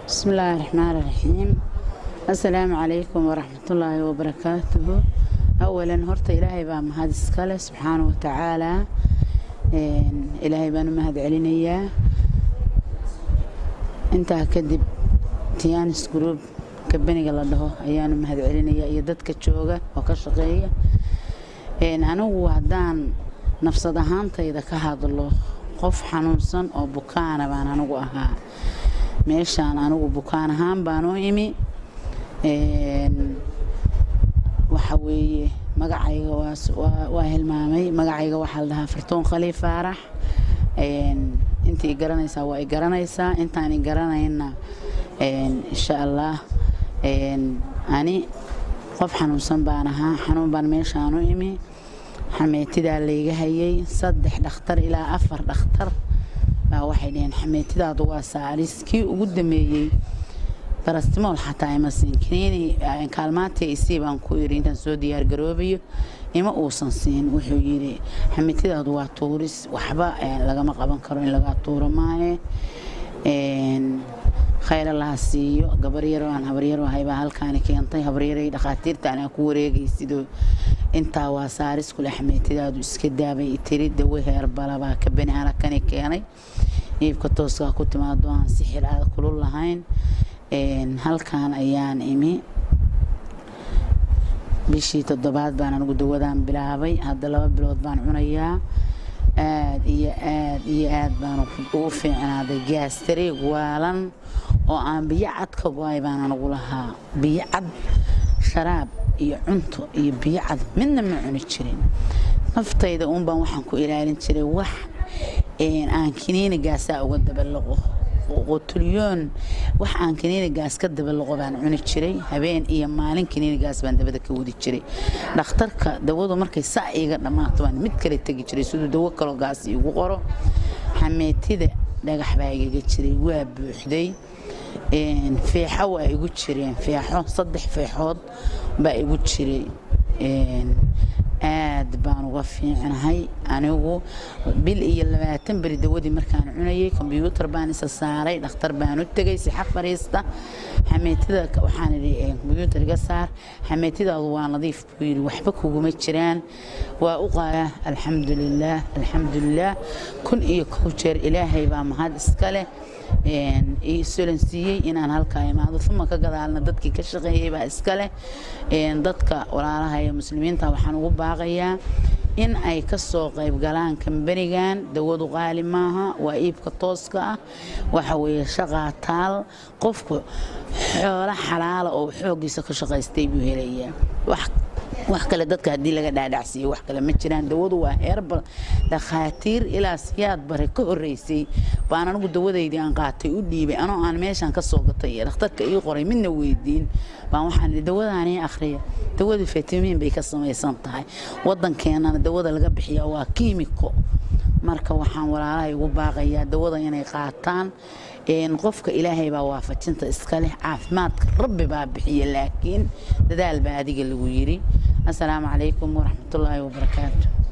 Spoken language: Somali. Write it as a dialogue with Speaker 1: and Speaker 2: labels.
Speaker 1: بسم الله الرحمن الرحيم. السلام عليكم ورحمة الله وبركاته. أولا هرت إلهي بام هذا السكالة سبحانه وتعالى. إلهي بان مهد علينيا انت كدب تيانس جروب كبني قال له أيان مهد علينيا يدتك تشوجة وكشقية أنا وهدان نفس دهانت إذا كهذا الله قف حنوسا أو بكانا بان أنا وها meeshaan anigu bukaan ahaan baan u imi waxa weeye magacayga waa hilmaamay magacayga waxa la dhahaa Fartuun Khaliif Faarax intii garanaysaa waa garanaysaa intaan garanayna insha Allah ani qof xanuunsan baan ahaa xanuun baan meeshaan u imi xameetida leeyahay hayay 3 dhakhtar ilaa 4 dhakhtar waxay dhaheen xameetidaadu waa saaris kii ugu dameeyay barastimool xataa ima siin kiniini kaalmaantay isii baan ku yiri intaan soo diyaar garoobayo ima uusan siin wuxuu yiri xameetidaadu waa tuuris waxba lagama qaban karo in laga tuuro maahe khayr Allah siiyo gabar yar aan habar yar wahay baa halkaan keentay habar yaray dhaqaatiirta aan ku wareegaysido inta waa saaris kula xameetidaadu iska daabay tiri dawo heer balaba ka bani ana kan keenay iibka tooska ku timaado aan si xil aad kulul lahayn halkaan ayaan imi bishii 7 baan anigu dawadan bilaabay hadda 2 bilood baan cunayaa aad iyo aad baan ugu fiicnaaday gaastariig waalan oo aan biyo cad ka go'ay baan anigu lahaa biyo cad sharaab iyo cunto iyo biyo cad midna ma cuni jirin naftayda baan waxaan ku ilaalin jiray wax aan kiniini gaasa uga dabaqo qotulyoon wax aan kiniini gaas ka dabaqo baan cuni jiray habeen iyo maalin kiniini gaas baan dabada ka wadi jiray dhakhtarka dawadu markay saa iga dhamaato baan mid kale tagi jiray sidoo dawo kale gaas igu qoro xameetida dhagax baa iga jiray waa buuxday fiixo waa igu jireen fiixo 3 fiixood baa igu jiray aad baan uga fiicnahay anigu bil iyo 20 bari dawadii markaan cunayay computer baan isa saaray dhakhtar baan u tagay si xafariista xameetida waxaan leeyahay computer ga saar xameetidaadu waa nadiif buu yiri waxba kuguma jiraan waa u qaaya alxamdulillah kun iyo jeer ilaahay baa mahad iska leh isolansiiyay inaan halka imaado uma ka gadaalna dadkii ka shaqeeyay baa iska leh dadka walaalaha ee muslimiinta waxaan ugu baaqayaa in ay ka soo qayb galaan kambanigan dawadu qaali maaha waa iibka tooska ah waxa weeye shaqa taal qofku xoolo xalaal oo xoogiisa ka shaqaystay buu helayaa wax kale dadka hadii laga dhaadhacsiyo wax kale ma jiraan dawadu waa herbal dhaqaatiir ilaa siyaad bare ka horeysay baan anigu dawadeydii aan qaatay u dhiibay anoo aan meeshan ka soo gatay dhakhtarka ii qoray midna weydiin baan waxaan dawadani akhriya dawadu fitamiin bay ka samaysan tahay wadankeena dawada laga bixiyo waa kiimiko marka waxaan walaalahay ugu baaqayaa dawada inay qaataan qofka ilaahay baa waafajinta iska leh caafimaadka rabbi baa bixiya laakiin dadaal baa adiga lagu yiri. Assalaamu calaykum waraxmatullaahi wabarakaatuh.